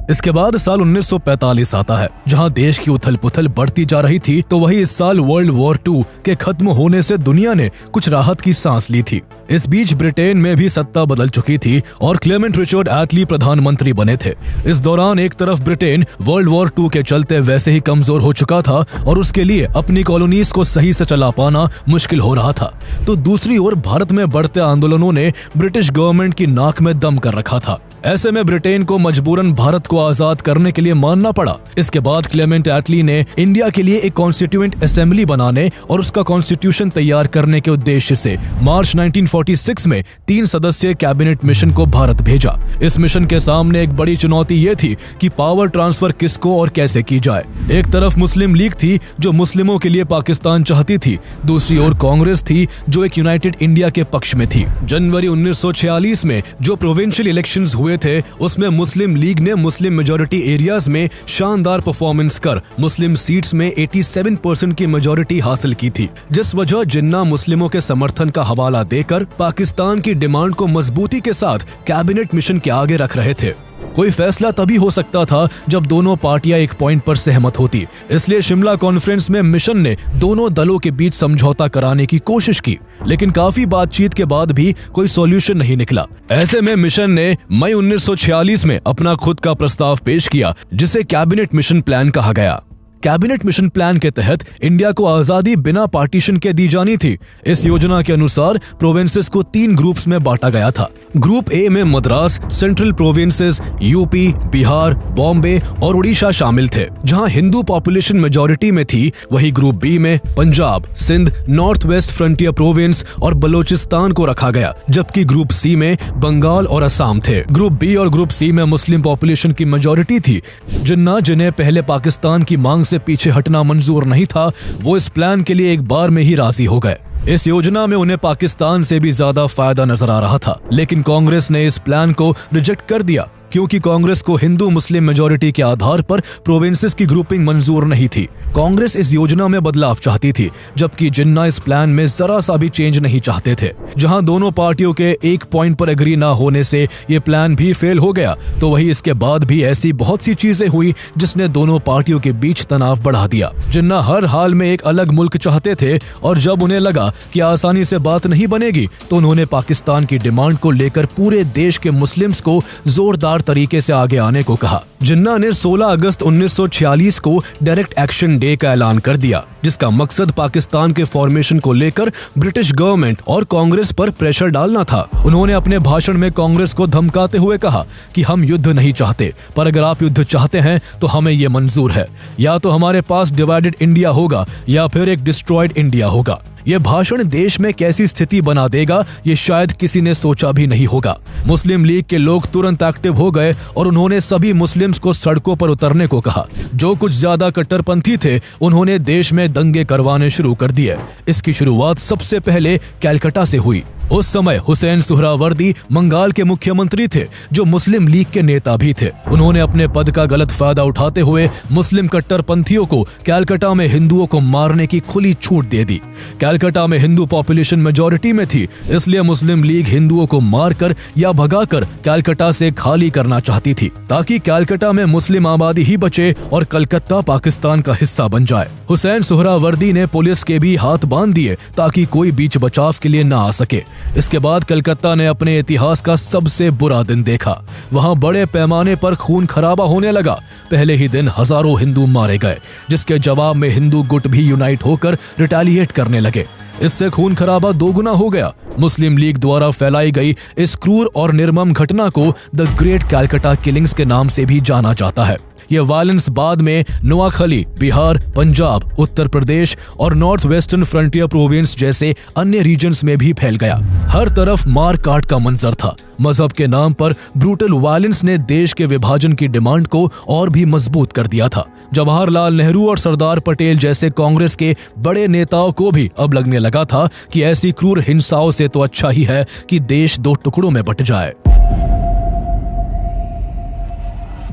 इसके बाद साल 1945 आता है, जहां देश की उथल पुथल बढ़ती जा रही थी, तो वही इस साल वर्ल्ड वॉर 2 के खत्म होने से दुनिया ने कुछ राहत की सांस ली थी। इस बीच ब्रिटेन में भी सत्ता बदल चुकी थी और क्लेमेंट रिचर्ड एटली प्रधानमंत्री बने थे। इस दौरान एक तरफ ब्रिटेन वर्ल्ड वॉर 2 के चलते वैसे ही कमजोर हो चुका था और उसके लिए अपनी कॉलोनीज को सही से चला पाना मुश्किल हो रहा था, तो दूसरी ओर भारत में बढ़ते आंदोलनों ने ब्रिटिश गवर्नमेंट की नाक में दम कर रखा था। ऐसे में ब्रिटेन को मजबूरन भारत को आजाद करने के लिए मानना पड़ा। इसके बाद क्लेमेंट एटली ने इंडिया के लिए एक कॉन्स्टिट्यूएंट असेंबली बनाने और उसका कॉन्स्टिट्यूशन तैयार करने के उद्देश्य से मार्च 1946 में 3 सदस्यीय कैबिनेट मिशन को भारत भेजा। इस मिशन के सामने एक बड़ी चुनौती ये थी कि पावर ट्रांसफर किसको और कैसे की जाए। एक तरफ मुस्लिम लीग थी जो मुस्लिमों के लिए पाकिस्तान चाहती थी, दूसरी ओर कांग्रेस थी जो एक यूनाइटेड इंडिया के पक्ष में थी। जनवरी 1946 में जो प्रोविंशियल इलेक्शंस हुए थे, उसमें मुस्लिम लीग ने मुस्लिम मेजॉरिटी एरियाज में शानदार परफॉर्मेंस कर मुस्लिम सीट्स में 87% की मेजॉरिटी हासिल की थी, जिस वजह जिन्ना मुस्लिमों के समर्थन का हवाला देकर पाकिस्तान की डिमांड को मजबूती के साथ कैबिनेट मिशन के आगे रख रहे थे। कोई फैसला तभी हो सकता था जब दोनों पार्टियां एक पॉइंट पर सहमत होती, इसलिए शिमला कॉन्फ्रेंस में मिशन ने दोनों दलों के बीच समझौता कराने की कोशिश की, लेकिन काफी बातचीत के बाद भी कोई सॉल्यूशन नहीं निकला। ऐसे में मिशन ने मई 1946 में अपना खुद का प्रस्ताव पेश किया, जिसे कैबिनेट मिशन प्लान कहा गया। कैबिनेट मिशन प्लान के तहत इंडिया को आजादी बिना पार्टीशन के दी जानी थी। इस योजना के अनुसार प्रोविंसेस को 3 ग्रुप्स में बांटा गया था। ग्रुप ए में Madras, central provinces, UP, Bihar, Bombay और उड़ीसा शामिल थे, जहां हिंदू पॉपुलेशन मेजॉरिटी में थी। वही ग्रुप बी में Punjab, Sindh, North West Frontier Province और बलोचिस्तान को रखा गया, जबकि ग्रुप सी में बंगाल और असम थे। ग्रुप बी और ग्रुप सी में मुस्लिम पॉपुलेशन की मेजॉरिटी थी। जिन्हें पहले पाकिस्तान की मांग से पीछे हटना मंजूर नहीं था, वो इस प्लान के लिए एक बार में ही राजी हो गए। इस योजना में उन्हें पाकिस्तान से भी ज्यादा फायदा नजर आ रहा था, लेकिन कांग्रेस ने इस प्लान को रिजेक्ट कर दिया, क्योंकि कांग्रेस को हिंदू मुस्लिम मेजॉरिटी के आधार पर प्रोविंसेस की ग्रुपिंग मंजूर नहीं थी। कांग्रेस इस योजना में बदलाव चाहती थी, जबकि जिन्ना इस प्लान में जरा सा भी चेंज नहीं चाहते थे। जहां दोनों पार्टियों के एक पॉइंट पर एग्री ना होने से ये प्लान भी फेल हो गया, तो वही इसके बाद भी ऐसी बहुत सी चीजें हुई जिसने दोनों पार्टियों के बीच तनाव बढ़ा दिया। जिन्ना हर हाल में एक अलग मुल्क चाहते थे, और जब उन्हें लगा कि आसानी से बात नहीं बनेगी, तो उन्होंने पाकिस्तान की डिमांड को लेकर पूरे देश के मुस्लिम्स को जोरदार तरीके से आगे आने को कहा। जिन्ना ने 16 अगस्त 1946 को डायरेक्ट एक्शन डे का ऐलान कर दिया, जिसका मकसद पाकिस्तान के फॉर्मेशन को लेकर ब्रिटिश गवर्नमेंट और कांग्रेस पर प्रेशर डालना था। उन्होंने अपने भाषण में कांग्रेस को धमकाते हुए कहा कि हम युद्ध नहीं चाहते, पर अगर आप युद्ध चाहते हैं तो हमें ये मंजूर है। या तो हमारे पास डिवाइडेड इंडिया होगा या फिर एक डिस्ट्रॉयड इंडिया होगा। ये भाषण देश में कैसी स्थिति बना देगा, ये शायद किसी ने सोचा भी नहीं होगा। मुस्लिम लीग के लोग तुरंत एक्टिव हो गए और उन्होंने सभी मुस्लिम्स को सड़कों पर उतरने को कहा। जो कुछ ज्यादा कट्टरपंथी थे, उन्होंने देश में दंगे करवाने शुरू कर दिए। इसकी शुरुआत सबसे पहले कलकत्ता से हुई। उस समय हुसैन सुहरावर्दी बंगाल के मुख्यमंत्री थे, जो मुस्लिम लीग के नेता भी थे। उन्होंने अपने पद का गलत फायदा उठाते हुए मुस्लिम कट्टरपंथियों को कलकत्ता में हिंदुओं को मारने की खुली छूट दे दी। कलकत्ता में हिंदू पॉपुलेशन मेजॉरिटी में थी, इसलिए मुस्लिम लीग हिंदुओं को मारकर या भगाकर कलकत्ता से खाली करना चाहती थी, ताकि कलकत्ता में मुस्लिम आबादी ही बचे और कलकत्ता पाकिस्तान का हिस्सा बन जाए। हुसैन सुहरावर्दी ने पुलिस के भी हाथ बांध दिए ताकि कोई बीच बचाव के लिए न आ सके। इसके बाद कलकत्ता ने अपने इतिहास का सबसे बुरा दिन देखा। वहां बड़े पैमाने पर खून खराबा होने लगा। पहले ही दिन हजारों हिंदू मारे गए, जिसके जवाब में हिंदू गुट भी यूनाइट होकर रिटेलिएट करने लगे। इससे खून खराबा दोगुना हो गया। मुस्लिम लीग द्वारा फैलाई गई इस क्रूर और निर्मम घटना को द ग्रेट कलकत्ता किलिंग्स के नाम से भी जाना जाता है। यह वायलेंस बाद में नोआखली, बिहार, पंजाब, उत्तर प्रदेश और नॉर्थ वेस्टर्न फ्रंटियर प्रोविंस जैसे अन्य रीजन्स में भी फैल गया। हर तरफ मार काट का मंजर था। मजहब के नाम पर ब्रूटल वायलेंस ने देश के विभाजन की डिमांड को और भी मजबूत कर दिया था। जवाहरलाल नेहरू और सरदार पटेल जैसे कांग्रेस के बड़े नेताओं को भी अब लगने लगा था कि ऐसी क्रूर हिंसाओं से तो अच्छा ही है कि देश 2 टुकड़ों में बंट जाए।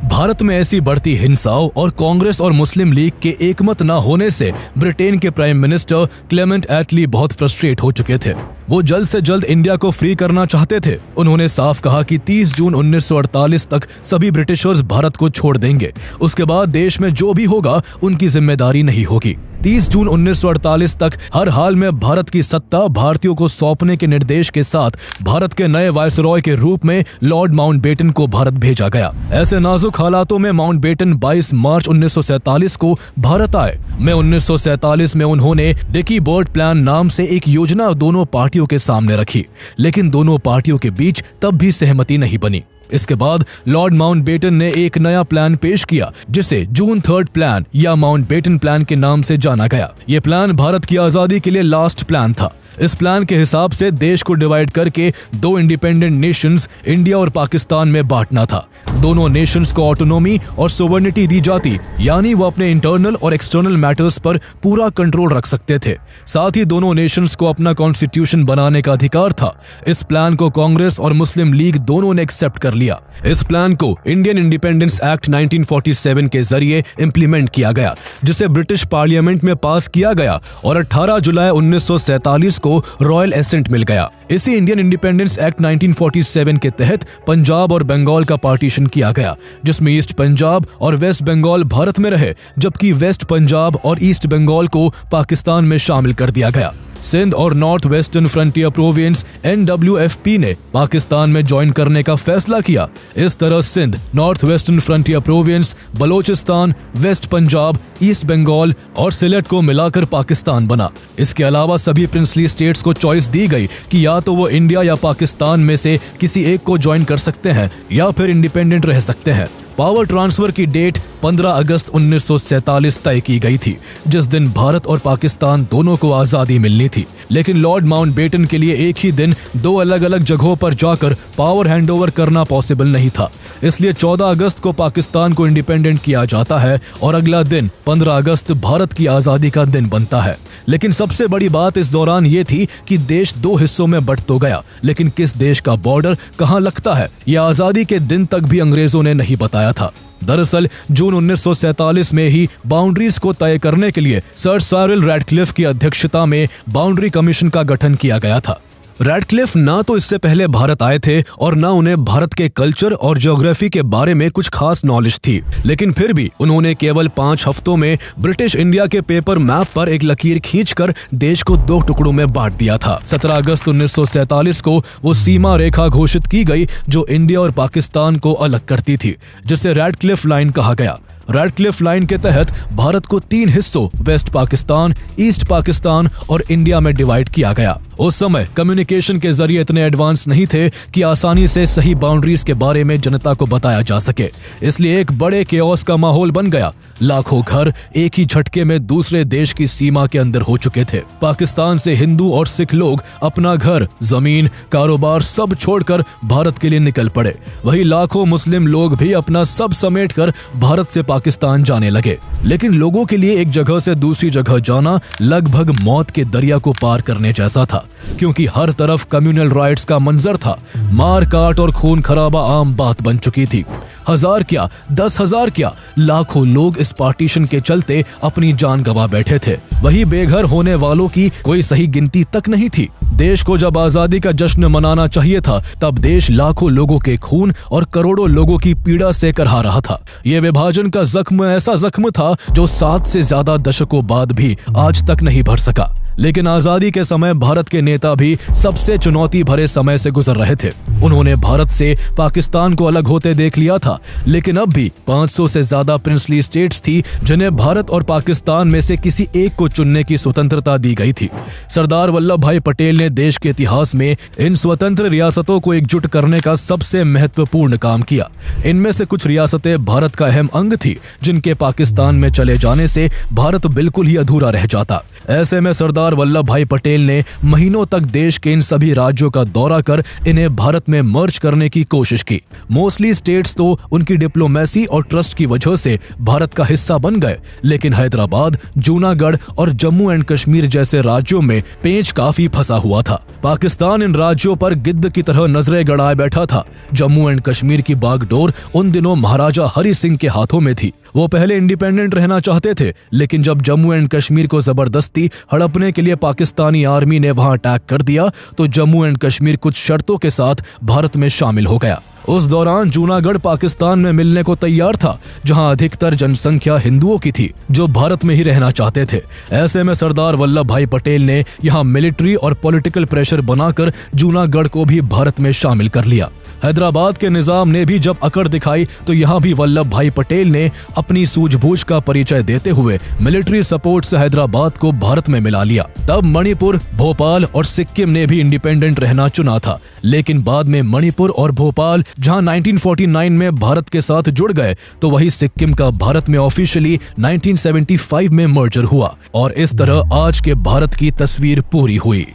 भारत में ऐसी बढ़ती हिंसाओं और कांग्रेस और मुस्लिम लीग के एकमत न होने से ब्रिटेन के प्राइम मिनिस्टर क्लेमेंट एटली बहुत फ्रस्ट्रेट हो चुके थे। वो जल्द से जल्द इंडिया को फ्री करना चाहते थे। उन्होंने साफ कहा कि 30 जून 1948 तक सभी ब्रिटिशर्स भारत को छोड़ देंगे। उसके बाद देश में जो भी होगा उनकी जिम्मेदारी नहीं होगी। 30 जून 1948 तक हर हाल में भारत की सत्ता भारतीयों को सौंपने के निर्देश के साथ भारत के नए वायसरॉय के रूप में लॉर्ड माउंटबेटन को भारत भेजा गया। ऐसे नाजुक हालातों में माउंटबेटन 22 मार्च 1947 को भारत आए। में 1947 में उन्होंने डिकी बर्ड प्लान नाम से एक योजना दोनों पार्टियों के सामने रखी, लेकिन दोनों पार्टियों के बीच तब भी सहमति नहीं बनी। इसके बाद लॉर्ड माउंटबेटन ने एक नया प्लान पेश किया जिसे जून 3 प्लान या माउंटबेटन प्लान के नाम से जाना गया। ये प्लान भारत की आजादी के लिए लास्ट प्लान था। इस प्लान के हिसाब से देश को डिवाइड करके 2 इंडिपेंडेंट नेशंस इंडिया और पाकिस्तान में बांटना था। दोनों नेशंस को ऑटोनॉमी और सोवर्निटी दी जाती, यानी वो अपने इंटरनल और एक्सटर्नल मैटर्स पर पूरा कंट्रोल रख सकते थे। साथ ही दोनों नेशंस को अपना कॉन्स्टिट्यूशन बनाने का अधिकार था। इस प्लान को कांग्रेस और मुस्लिम लीग दोनों ने एक्सेप्ट कर लिया। इस प्लान को इंडियन इंडिपेंडेंस एक्ट 1947 के जरिए इम्प्लीमेंट किया गया, जिसे ब्रिटिश पार्लियामेंट में पास किया गया और 18 जुलाई 1947 को रॉयल एसेंट मिल गया। इसी इंडियन इंडिपेंडेंस एक्ट 1947 के तहत पंजाब और बंगाल का पार्टीशन किया गया, जिसमें ईस्ट पंजाब और वेस्ट बंगाल भारत में रहे, जबकि वेस्ट पंजाब और ईस्ट बंगाल को पाकिस्तान में शामिल कर दिया गया। सिंध और north Western Frontier province NWFP ने पाकिस्तान में ज्वाइन करने का फैसला किया। इस तरह Sindh, North Western Frontier Province, Balochistan, West Punjab, East Bengal और सिलेट को मिलाकर पाकिस्तान बना। इसके अलावा सभी प्रिंसली स्टेट्स को चॉइस दी गई कि या तो वो इंडिया या पाकिस्तान में से किसी एक को ज्वाइन कर सकते हैं या फिर इंडिपेंडेंट रह सकते हैं। पावर ट्रांसफर की डेट 15 अगस्त 1947 तय की गई थी, जिस दिन भारत और पाकिस्तान दोनों को आजादी मिलनी थी। लेकिन लॉर्ड माउंटबेटन के लिए एक ही दिन 2 अलग अलग जगहों पर जाकर पावर हैंडओवर करना पॉसिबल नहीं था। इसलिए 14 अगस्त को पाकिस्तान को इंडिपेंडेंट किया जाता है और अगला दिन 15 अगस्त भारत की आजादी का दिन बनता है। लेकिन सबसे बड़ी बात इस दौरान ये थी कि देश 2 हिस्सों में बंट तो गया, लेकिन किस देश का बॉर्डर कहां लगता है, यह आजादी के दिन तक भी अंग्रेजों ने नहीं बताया था। दरअसल जून 1947 में ही बाउंड्रीज को तय करने के लिए सर साइरिल रैडक्लिफ की अध्यक्षता में बाउंड्री कमीशन का गठन किया गया था। रैडक्लिफ ना तो इससे पहले भारत आए थे और ना उन्हें भारत के कल्चर और ज्योग्राफी के बारे में कुछ खास नॉलेज थी, लेकिन फिर भी उन्होंने केवल 5 हफ्तों में ब्रिटिश इंडिया के पेपर मैप पर एक लकीर खींचकर देश को 2 टुकड़ों में बांट दिया था। 17 अगस्त 1947 को वो सीमा रेखा घोषित की गई जो इंडिया और पाकिस्तान को अलग करती थी, जिसे रैडक्लिफ लाइन कहा गया। रैडक्लिफ लाइन के तहत भारत को 3 हिस्सों वेस्ट पाकिस्तान, ईस्ट पाकिस्तान और इंडिया में डिवाइड किया गया। उस समय कम्युनिकेशन के जरिए इतने एडवांस नहीं थे कि आसानी से सही बाउंड्रीज के बारे में जनता को बताया जा सके, इसलिए एक बड़े केओस का माहौल बन गया। लाखों घर एक ही झटके में दूसरे देश की सीमा के अंदर हो चुके थे। पाकिस्तान से हिंदू और सिख लोग अपना घर, जमीन, कारोबार सब छोड़कर भारत के लिए निकल पड़े। वहीं लाखों मुस्लिम लोग भी अपना सब समेटकर भारत से पाकिस्तान जाने लगे। लेकिन लोगों के लिए एक जगह से दूसरी जगह जाना लगभग मौत के दरिया को पार करने जैसा था, क्योंकि हर तरफ कम्युनल राइट्स का मंजर था। मार काट और खून खराबा आम बात बन चुकी थी। 1000 क्या 10,000 क्या लाखों लोग इस पार्टीशन के चलते अपनी जान गंवा बैठे थे। वही बेघर होने वालों की कोई सही गिनती तक नहीं थी। देश को जब आजादी का जश्न मनाना चाहिए था, तब देश लाखों लोगों के खून और करोड़ों लोगों की पीड़ा से करहा रहा था। ये विभाजन का जख्म ऐसा जख्म था जो 7 से ज्यादा दशकों बाद भी आज तक नहीं भर सका। लेकिन आजादी के समय भारत के नेता भी सबसे चुनौती भरे समय से गुजर रहे थे। उन्होंने भारत से पाकिस्तान को अलग होते देख लिया था, लेकिन अब भी 500 से ज्यादा प्रिंसली स्टेट्स थी जिन्हें भारत और पाकिस्तान में से किसी एक को चुनने की स्वतंत्रता दी गई थी। सरदार वल्लभ भाई पटेल ने देश के इतिहास में इन स्वतंत्र रियासतों को एकजुट करने का सबसे महत्वपूर्ण काम किया। इनमें से कुछ रियासतें भारत का अहम अंग थी, जिनके पाकिस्तान में चले जाने से भारत बिल्कुल ही अधूरा रह जाता। ऐसे में सरदार वल्लभ भाई पटेल ने महीनों तक देश के इन सभी राज्यों का दौरा कर इन्हें भारत में मर्ज करने की कोशिश की। मोस्टली स्टेट्स तो उनकी डिप्लोमेसी और ट्रस्ट की वजह से भारत का हिस्सा बन गए, लेकिन हैदराबाद, जूनागढ़ और जम्मू एंड कश्मीर जैसे राज्यों में पेंच काफी फंसा हुआ था। पाकिस्तान इन राज्यों पर गिद्ध की तरह नजरें गड़ाए बैठा था। जम्मू एंड कश्मीर की बागडोर उन दिनों महाराजा हरि सिंह के हाथों में थी। वो पहले इंडिपेंडेंट रहना चाहते थे, लेकिन जब जम्मू एंड कश्मीर को जबरदस्ती हड़पने के लिए पाकिस्तानी आर्मी ने वहां अटैक कर दिया तो जम्मू एंड कश्मीर कुछ शर्तों के साथ भारत में शामिल हो गया। उस दौरान जूनागढ़ पाकिस्तान में मिलने को तैयार था, जहां अधिकतर जनसंख्या हिंदुओं की थी जो भारत में ही रहना चाहते थे। ऐसे में सरदार वल्लभ भाई पटेल ने यहां मिलिट्री और पॉलिटिकल प्रेशर बनाकर जूनागढ़ को भी भारत में शामिल कर लिया। हैदराबाद के निजाम ने भी जब अकड़ दिखाई तो यहाँ भी वल्लभ भाई पटेल ने अपनी सूझबूझ का परिचय देते हुए मिलिट्री सपोर्ट से हैदराबाद को भारत में मिला लिया। तब मणिपुर, भोपाल और सिक्किम ने भी इंडिपेंडेंट रहना चुना था, लेकिन बाद में मणिपुर और भोपाल जहां 1949 में भारत के साथ जुड़ गए तो वही सिक्किम का भारत में ऑफिशियली 1975 में मर्जर हुआ और इस तरह आज के भारत की तस्वीर पूरी हुई।